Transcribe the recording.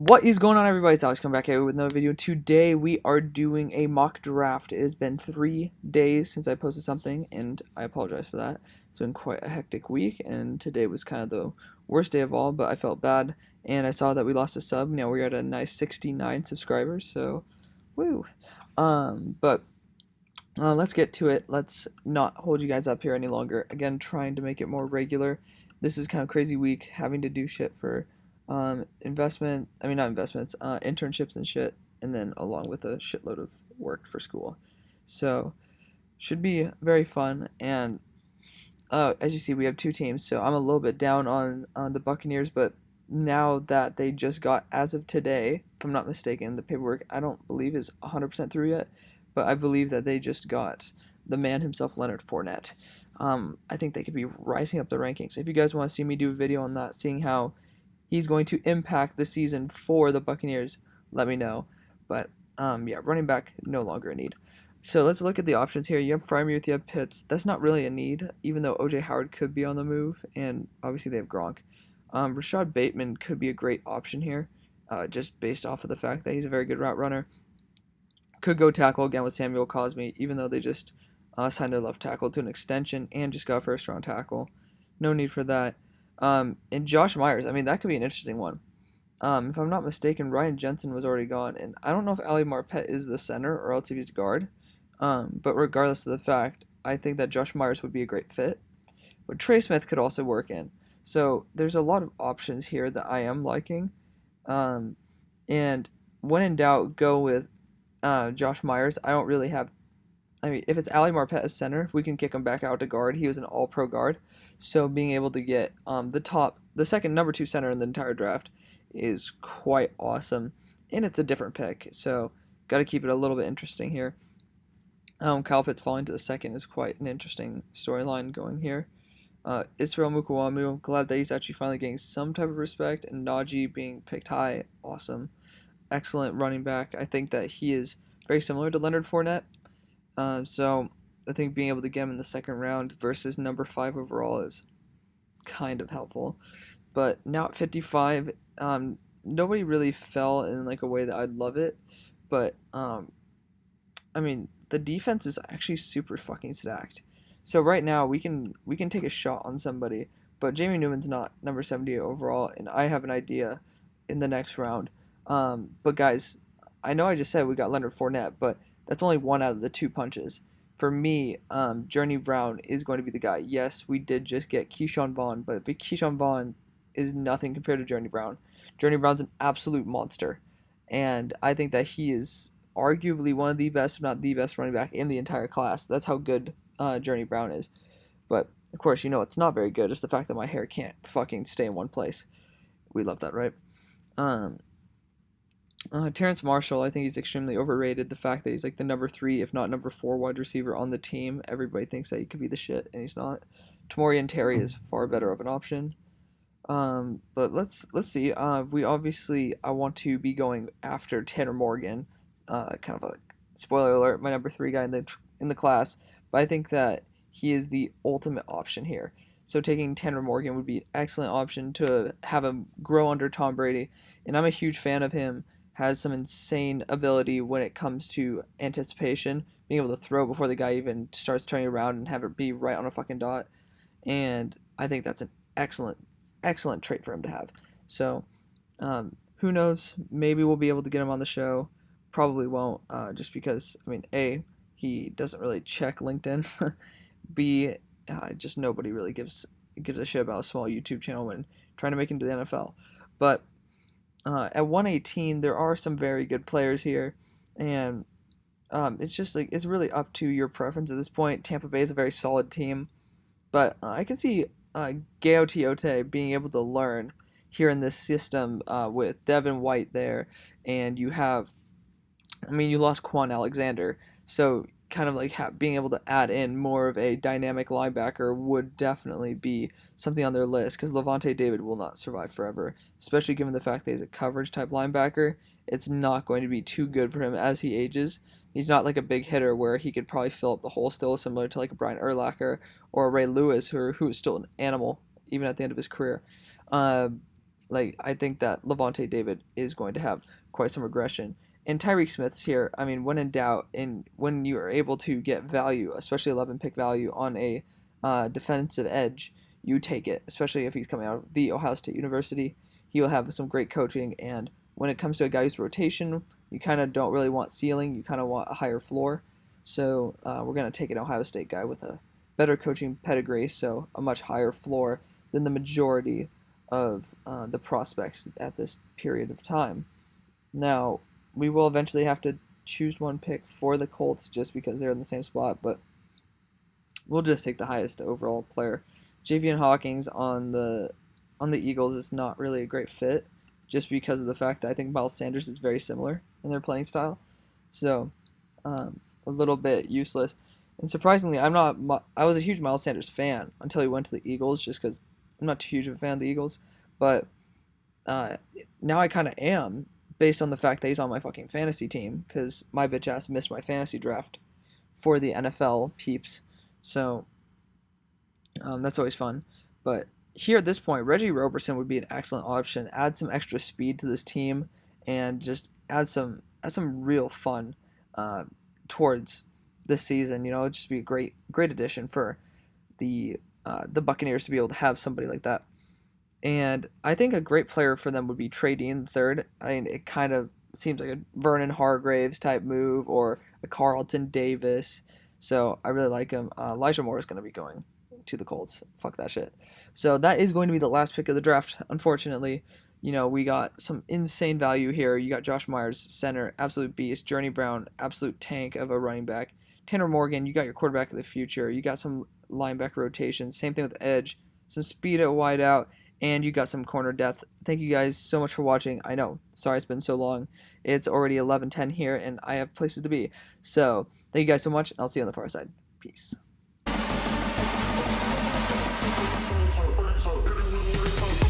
What is going on, everybody? It's Alex coming back here with another video. Today we are doing a mock draft. It has been 3 days since I posted something, and I apologize for that. It's been quite a hectic week, and today was kind of the worst day of all, but I felt bad, and I saw that we lost a sub. Now we're at a nice 69 subscribers, so woo. But let's get to it. Let's not hold you guys up here any longer. Again, trying to make it more regular. This is kind of crazy week, having to do shit for internships and shit, and then along with a shitload of work for school. So should be very fun. And as you see, we have 2 teams, so I'm a little bit down on the Buccaneers, but now that they just got, as of today, if I'm not mistaken, the paperwork I don't believe is 100% through yet, but I believe that they just got the man himself, Leonard Fournette. I think they could be rising up the rankings. If you guys want to see me do a video on that, seeing how he's going to impact the season for the Buccaneers, let me know. But yeah, running back, no longer a need. So let's look at the options here. You have Freiermuth, you have Pitts. That's not really a need, even though O.J. Howard could be on the move, and obviously they have Gronk. Rashad Bateman could be a great option here, just based off of the fact that he's a very good route runner. Could go tackle again with Samuel Cosme, even though they just signed their left tackle to an extension and just got a first-round tackle. No need for that. And Josh Myers, I mean, that could be an interesting one. If I'm not mistaken, Ryan Jensen was already gone, and I don't know if Ali Marpet is the center or else if he's guard. But regardless of the fact, I think that Josh Myers would be a great fit. But Trey Smith could also work in. So there's a lot of options here that I am liking. And when in doubt, go with Josh Myers. I don't really have. I mean, if it's Ali Marpet as center, we can kick him back out to guard. He was an all-pro guard. So being able to get the second number 2 center in the entire draft is quite awesome. And it's a different pick. So got to keep it a little bit interesting here. Kyle Pitts falling to the second is quite an interesting storyline going here. Israel Mukuamu, glad that he's actually finally getting some type of respect. And Najee being picked high, awesome. Excellent running back. I think that he is very similar to Leonard Fournette. So I think being able to get him in the second round versus number 5 overall is kind of helpful. But now at 55, nobody really fell in like a way that I'd love it. But I mean, the defense is actually super fucking stacked. So right now we can take a shot on somebody, but Jamie Newman's not number 70 overall, and I have an idea in the next round. But guys, I know I just said we got Leonard Fournette, but that's only one out of the 2 punches. For me, Journey Brown is going to be the guy. Yes, we did just get Keyshawn Vaughn, but Keyshawn Vaughn is nothing compared to Journey Brown. Journey Brown's an absolute monster, and I think that he is arguably one of the best, if not the best, running back in the entire class. That's how good Journey Brown is. But of course, it's not very good. It's the fact that my hair can't fucking stay in one place. We love that, right? Terrence Marshall, I think he's extremely overrated. The fact that he's like the number 3, if not number 4 wide receiver on the team. Everybody thinks that he could be the shit, and he's not. Tamorrion Terry is far better of an option. But let's see. I want to be going after Tanner Morgan. Kind of a spoiler alert, my number 3 guy in the class. But I think that he is the ultimate option here. So taking Tanner Morgan would be an excellent option to have him grow under Tom Brady. And I'm a huge fan of him. Has some insane ability when it comes to anticipation, being able to throw before the guy even starts turning around and have it be right on a fucking dot. And I think that's an excellent trait for him to have. So who knows? Maybe we'll be able to get him on the show. Probably won't, just because, I mean, A, he doesn't really check LinkedIn. B, just nobody really gives a shit about a small YouTube channel when trying to make it into the NFL. But at 118, there are some very good players here, and it's just like it's really up to your preference at this point. Tampa Bay is a very solid team, but I can see Gayo Tiote being able to learn here in this system with Devin White there, and you lost Quan Alexander, so kind of like being able to add in more of a dynamic linebacker would definitely be something on their list, because Levante David will not survive forever, especially given the fact that he's a coverage type linebacker. It's not going to be too good for him as he ages. He's not like a big hitter where he could probably fill up the hole still, similar to like a Brian Urlacher or a Ray Lewis, who is still an animal even at the end of his career. Like I think that Levante David is going to have quite some regression. And Tyreek Smith's here. I mean, when in doubt, and when you are able to get value, especially 11 pick value on a defensive edge, you take it. Especially if he's coming out of the Ohio State University, he will have some great coaching. And when it comes to a guy's rotation, you kind of don't really want ceiling. You kind of want a higher floor. So we're gonna take an Ohio State guy with a better coaching pedigree, so a much higher floor than the majority of the prospects at this period of time. Now, we will eventually have to choose one pick for the Colts just because they're in the same spot, but we'll just take the highest overall player. Javian Hawkins on the Eagles is not really a great fit just because of the fact that I think Miles Sanders is very similar in their playing style. So, a little bit useless. And surprisingly, I was a huge Miles Sanders fan until he went to the Eagles just because I'm not too huge of a fan of the Eagles. But uh, now I kind of am based on the fact that he's on my fucking fantasy team because my bitch ass missed my fantasy draft for the NFL peeps. So that's always fun. But here at this point, Reggie Roberson would be an excellent option. Add some extra speed to this team and just add some real fun uh, towards this season. It'd just be a great addition for the Buccaneers to be able to have somebody like that. And I think a great player for them would be Trey Dean III. I mean, it kind of seems like a Vernon Hargraves type move or a Carlton Davis. So I really like him. Elijah Moore is going to be going to the Colts. Fuck that shit. So that is going to be the last pick of the draft, unfortunately. We got some insane value here. You got Josh Myers, center, absolute beast. Journey Brown, absolute tank of a running back. Tanner Morgan, you got your quarterback of the future. You got some linebacker rotations. Same thing with edge. Some speed at wide out. And you got some corner depth. Thank you guys so much for watching. I know, sorry it's been so long. It's already 11:10 here, and I have places to be. So, thank you guys so much, and I'll see you on the far side. Peace. So,